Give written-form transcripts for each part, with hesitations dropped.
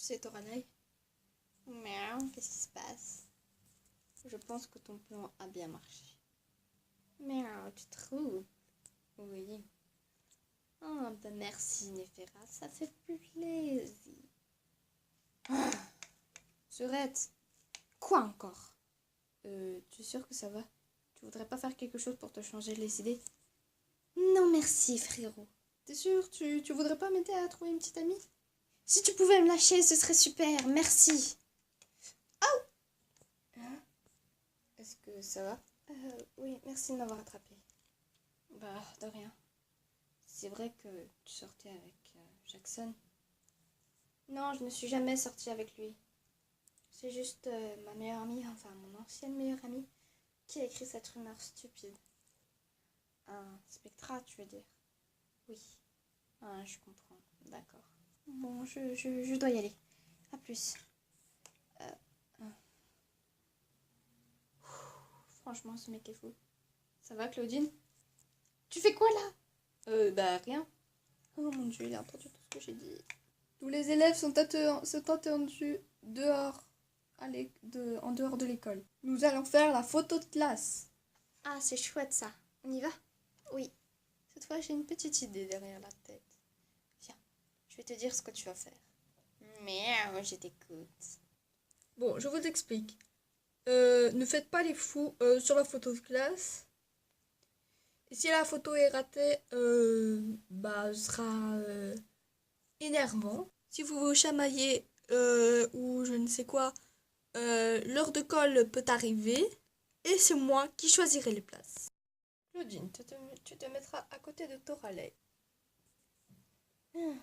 sais, Toranaï? Miaou, qu'est-ce qui se passe? Je pense que ton plan a bien marché. Miaou, tu trouves? Oui. Oh, ben merci, Néféra, ça fait plaisir. Ah, Surette, quoi encore? Tu es sûre que ça va? Tu voudrais pas faire quelque chose pour te changer les idées? Non, merci, frérot. T'es sûr? Tu voudrais pas m'aider à trouver une petite amie? Si tu pouvais me lâcher, ce serait super, merci. Hein? Est-ce que ça va? Oui, merci de m'avoir attrapé. Bah, de rien. C'est vrai que tu sortais avec Jackson? Non, je ne suis jamais sortie avec lui. C'est juste ma meilleure amie, enfin mon ancienne meilleure amie, qui a écrit cette rumeur stupide. Un Spectra, tu veux dire? Oui. Ah, je comprends. D'accord. Bon, je dois y aller. À plus. Euh, euh. Franchement, ce mec est fou. Ça va, Claudine? Tu fais quoi là? Bah rien. Oh mon dieu, il a entendu tout ce que j'ai dit. Tous les élèves sont attendus dehors, en dehors de l'école. Nous allons faire la photo de classe. Ah, c'est chouette ça. On y va? Oui. Cette fois, j'ai une petite idée derrière la tête. Viens, je vais te dire ce que tu vas faire. Miaou, je t'écoute. Bon, je vous explique. Ne faites pas les fous sur la photo de classe. Et si la photo est ratée, bah, ce sera énervant. Si vous vous chamaillez ou je ne sais quoi, l'heure de colle peut arriver et c'est moi qui choisirai les places. Claudine, tu te mettras à côté de Toralei.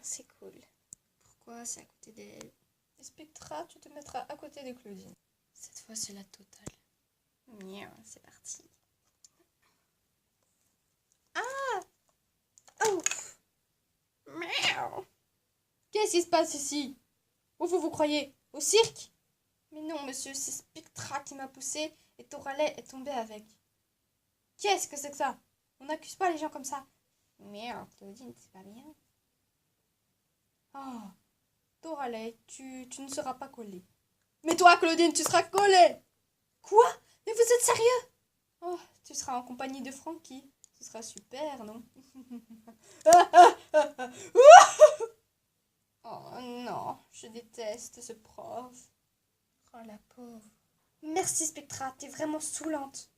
C'est cool. Pourquoi c'est à côté d'elle? Et Spectra, tu te mettras à côté de Claudine. Cette fois, c'est la totale. Miaou, c'est parti. Ah! Oh! Miaou! Qu'est-ce qui se passe ici? Où vous croyez? Au cirque? Mais non, monsieur, c'est Spectra qui m'a poussé et Toralei est tombé avec. Qu'est-ce que c'est que ça? On n'accuse pas les gens comme ça. Merde, Claudine, c'est pas bien. Oh, Toralei, tu ne seras pas collée. Mais toi, Claudine, tu seras collée. Quoi? Mais vous êtes sérieux? Oh, tu seras en compagnie de Frankie. Ce sera super, non? Oh non, je déteste ce prof. Oh la pauvre. Merci Spectra, t'es vraiment saoulante.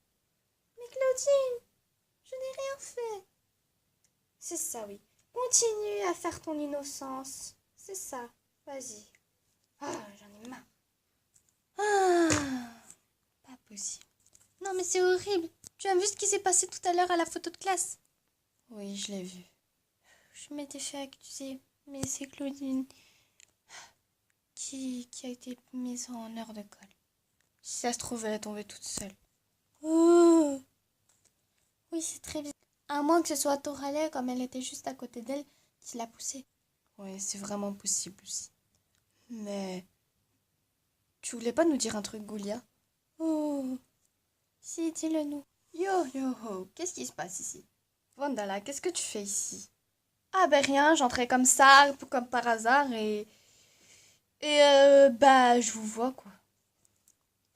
Mais Claudine, je n'ai rien fait. C'est ça, oui. Continue à faire ton innocence. C'est ça. Vas-y. Ah, j'en ai marre. Ah, pas possible. Non, mais c'est horrible. Tu as vu ce qui s'est passé tout à l'heure à la photo de classe? Oui, je l'ai vu. Je m'étais fait accuser, mais c'est Claudine qui a été mise en heure de colle. Si ça se trouve, elle est tombée toute seule. Oh. Oui, c'est très bien. À moins que ce soit Toralei, comme elle était juste à côté d'elle, qui l'a poussée. Oui, c'est vraiment possible aussi. Mais tu voulais pas nous dire un truc, Goulia? Oh, si, dis-le nous. Yo, qu'est-ce qui se passe ici? Vandala, qu'est-ce que tu fais ici? Ah ben rien, j'entrais comme ça, comme par hasard, bah je vous vois quoi.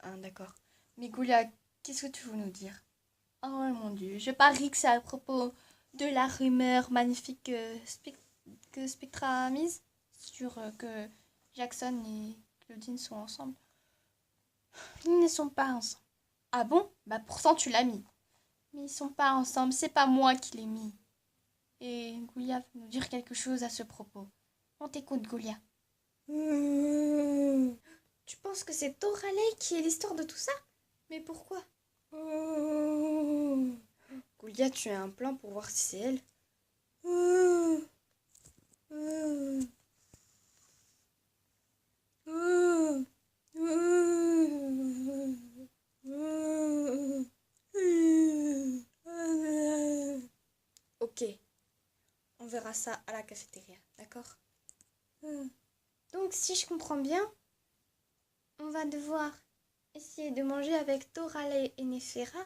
Ah d'accord. Mais Goulia, qu'est-ce que tu veux nous dire? Oh mon dieu, je parie que c'est à propos de la rumeur magnifique que Spectra a mise sur que Jackson et Claudine sont ensemble. Ils ne sont pas ensemble. Ah bon? Bah pourtant tu l'as mis. Mais ils sont pas ensemble, c'est pas moi qui l'ai mis. Et Goulia veut nous dire quelque chose à ce propos. On t'écoute, Goulia. Tu penses que c'est Toralei qui est l'histoire de tout ça? Mais pourquoi? Goulia, tu as un plan pour voir si c'est elle? Ok, on verra ça à la cafétéria, d'accord? Donc, si je comprends bien, on va devoir essayer de manger avec Toralei et Néféra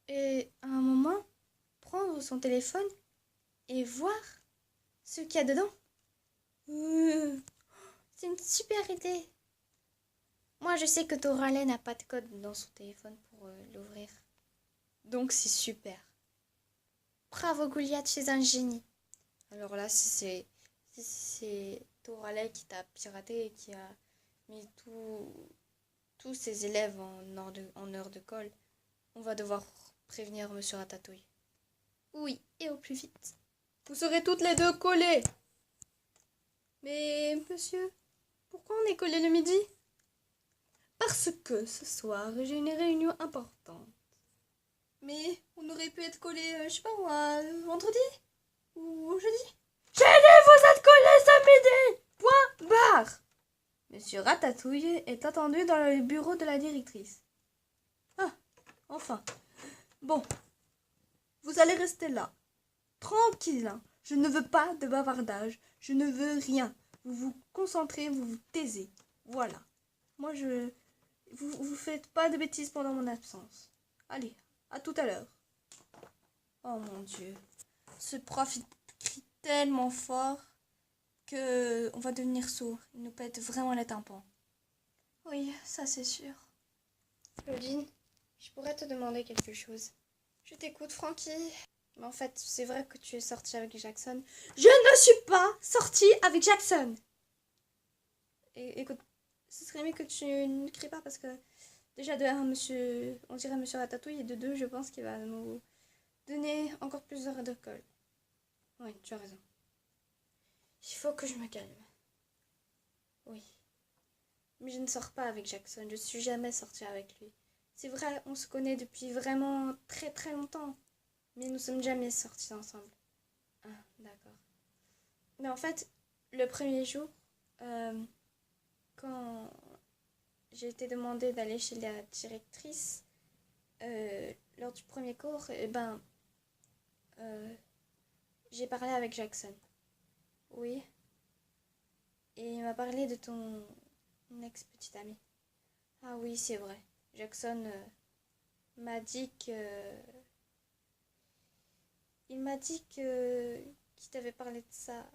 et à un moment, prendre son téléphone et voir ce qu'il y a dedans. C'est une super idée. Moi, je sais que Doralee n'a pas de code dans son téléphone pour l'ouvrir. Donc, c'est super. Bravo, Goliath, tu es un génie. Alors là, si c'est Doralee qui t'a piraté et qui a mis tous ses élèves en heure de colle, on va devoir prévenir Monsieur Ratatouille. Oui, et au plus vite. Vous serez toutes les deux collées. Mais, monsieur, pourquoi on est collés le midi? Parce que ce soir, j'ai une réunion importante. Mais on aurait pu être collés, je sais pas moi, vendredi ou jeudi. J'ai dit vous êtes collés samedi. Point barre. Monsieur Ratatouille est attendu dans le bureau de la directrice. Ah, enfin. Bon, vous allez rester là. Tranquille, hein. Je ne veux pas de bavardage. Je ne veux rien. Vous vous concentrez, vous vous taisez. Voilà. Moi, vous faites pas de bêtises pendant mon absence. Allez, à tout à l'heure. Oh mon Dieu. Ce prof, il crie tellement fort que on va devenir sourd. Il nous pète vraiment les tympans. Oui, ça c'est sûr. Claudine, je pourrais te demander quelque chose. Je t'écoute, Francky. Mais en fait, c'est vrai que tu es sortie avec Jackson. Je ne suis pas sortie avec Jackson. Et écoute, ce serait mieux que tu ne cries pas parce que déjà de un, on dirait monsieur Ratatouille, et de deux, je pense qu'il va nous donner encore plus d'heures de colle. Oui, tu as raison. Il faut que je me calme. Oui. Mais je ne sors pas avec Jackson, je suis jamais sortie avec lui. C'est vrai, on se connaît depuis vraiment très très longtemps. Mais nous sommes jamais sortis ensemble. Ah, d'accord. Mais en fait, le premier jour, quand j'ai été demandée d'aller chez la directrice, lors du premier cours, j'ai parlé avec Jackson. Oui. Et il m'a parlé de ton ex-petite amie. Ah oui, c'est vrai. Jackson m'a dit que... Il m'a dit qu'il t'avait parlé de ça.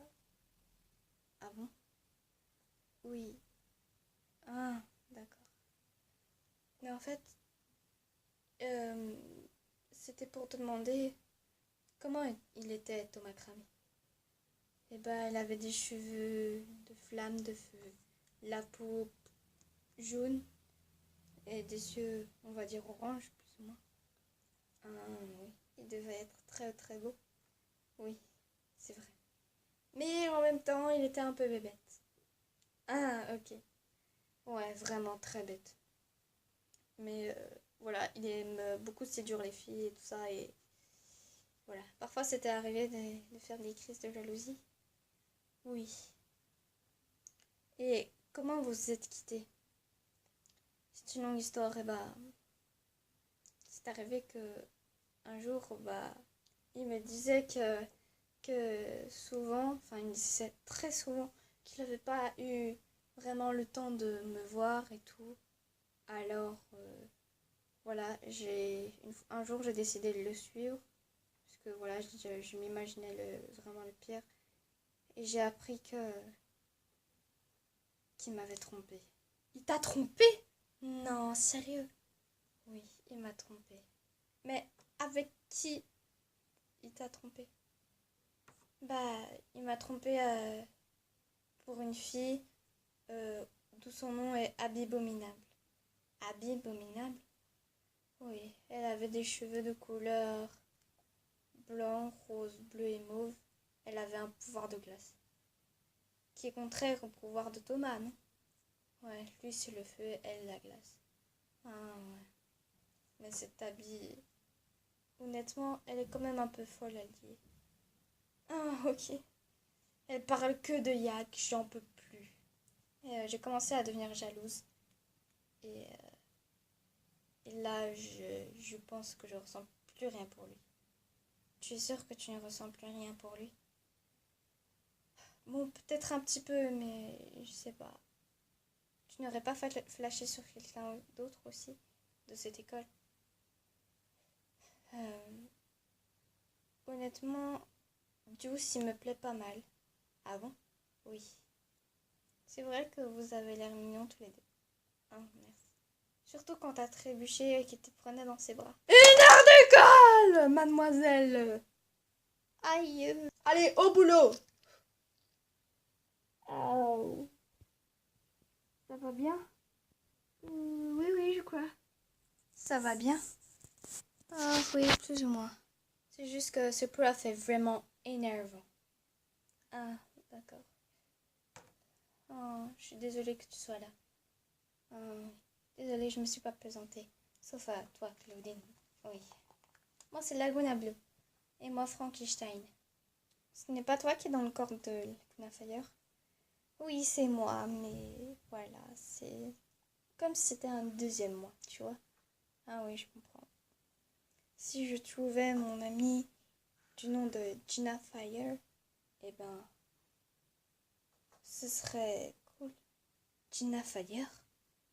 Ah bon? Oui. Ah, d'accord. Mais en fait, euh, c'était pour te demander comment il était, Thomas Crame. Eh ben, elle avait des cheveux de flamme de feu, la peau jaune et des yeux, on va dire orange, plus ou moins. Ah oui, il devait être très très beau. Oui, c'est vrai. Mais en même temps, il était un peu bébête. Ah, ok. Ouais, vraiment très bête. Mais voilà, il aime beaucoup séduire les filles et tout ça. Et voilà. Parfois, c'était arrivé de faire des crises de jalousie. Oui. Et comment vous vous êtes quittés? C'est une longue histoire. Et bah, c'est arrivé que un jour, bah, il me disait que souvent, enfin, il me disait très souvent qu'il n'avait pas eu vraiment le temps de me voir et tout. Alors, voilà, un jour, j'ai décidé de le suivre. Parce que voilà, je m'imaginais vraiment le pire. Et j'ai appris qu'il m'avait trompé. Il t'a trompé? Non, sérieux? Oui, il m'a trompé. Mais avec qui il t'a trompé? Bah, il m'a trompé pour une fille d'où son nom est Abibominable. Abibominable? Oui, elle avait des cheveux de couleur blanc, rose, bleu et mauve. Elle avait un pouvoir de glace. Qui est contraire au pouvoir de Thomas, non? Ouais, lui c'est le feu, elle la glace. Ah ouais. Mais cette Abby, honnêtement, elle est quand même un peu folle, elle dit. Ah ok. Elle parle que de Yak, j'en peux plus. Et j'ai commencé à devenir jalouse. Et, et là, je pense que je ressens plus rien pour lui. Tu es sûre que tu ne ressens plus rien pour lui? Bon, peut-être un petit peu, mais je sais pas. Tu n'aurais pas flashé sur quelqu'un d'autre aussi de cette école? Euh, Honnêtement, Juice, il me plaît pas mal. Ah bon? Oui. C'est vrai que vous avez l'air mignons tous les deux. Oh, merci. Surtout quand t'as trébuché et qu'il te prenait dans ses bras. Une heure d'école, mademoiselle. Aïe. Allez, au boulot. Oh. Ça va bien? Oui, je crois. Ça va bien? Ah oui, plus ou moins. C'est juste que ce prof est vraiment énervant. Ah, d'accord. Oh, je suis désolée que tu sois là. Oh, désolée, je me suis pas présentée. Sauf à toi, Claudine. Oui. Moi, c'est Laguna Blue. Et moi, Frankenstein. Ce n'est pas toi qui es dans le corps de Laguna Fire? Oui, c'est moi, mais voilà, c'est comme si c'était un deuxième moi, tu vois. Ah oui, je comprends. Si je trouvais mon ami du nom de Gina Fire, eh ben, ce serait cool. Gina Fire?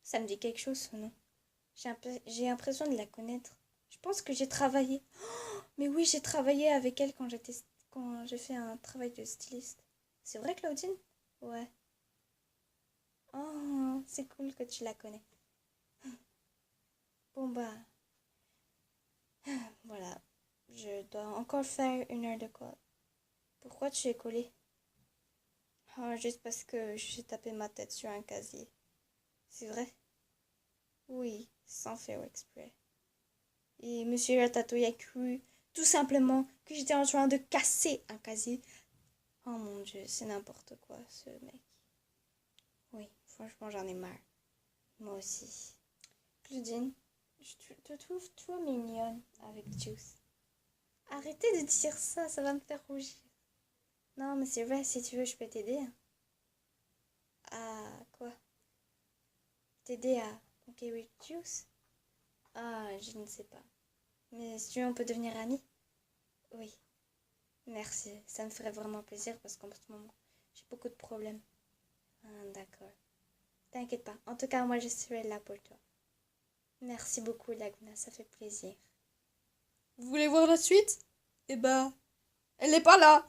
Ça me dit quelque chose ce nom. J'ai l'impression de la connaître. Je pense que j'ai travaillé. Oh, mais oui, j'ai travaillé avec elle quand j'ai fait un travail de styliste. C'est vrai, Claudine? Ouais. Oh, c'est cool que tu la connais. Bon bah, voilà. Je dois encore faire 1 heure de colle. Pourquoi tu es collé? Oh, juste parce que j'ai tapé ma tête sur un casier. C'est vrai? Oui, sans faire exprès. Et Monsieur Ratatouille a cru tout simplement que j'étais en train de casser un casier. Oh mon Dieu, c'est n'importe quoi ce mec. Oui, franchement j'en ai marre. Moi aussi. Claudine, je te trouve trop mignonne avec Juice. Arrêtez de dire ça, ça va me faire rougir. Non, mais c'est vrai, si tu veux, je peux t'aider. À quoi? T'aider à conquérir Juice? Ah, je ne sais pas. Mais si tu veux, on peut devenir amis? Oui. Merci, ça me ferait vraiment plaisir parce qu'en ce moment, j'ai beaucoup de problèmes. Ah, d'accord. T'inquiète pas. En tout cas, moi, je serai là pour toi. Merci beaucoup, Laguna, ça fait plaisir. Vous voulez voir la suite? Eh ben, elle n'est pas là.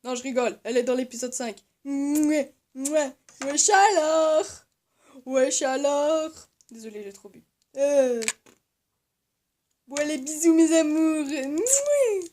Non, je rigole, elle est dans l'épisode 5. Mouais, mouais, wesh alors. Wesh alors. Désolée, j'ai trop bu. Bon, allez, bisous mes amours. Mouais.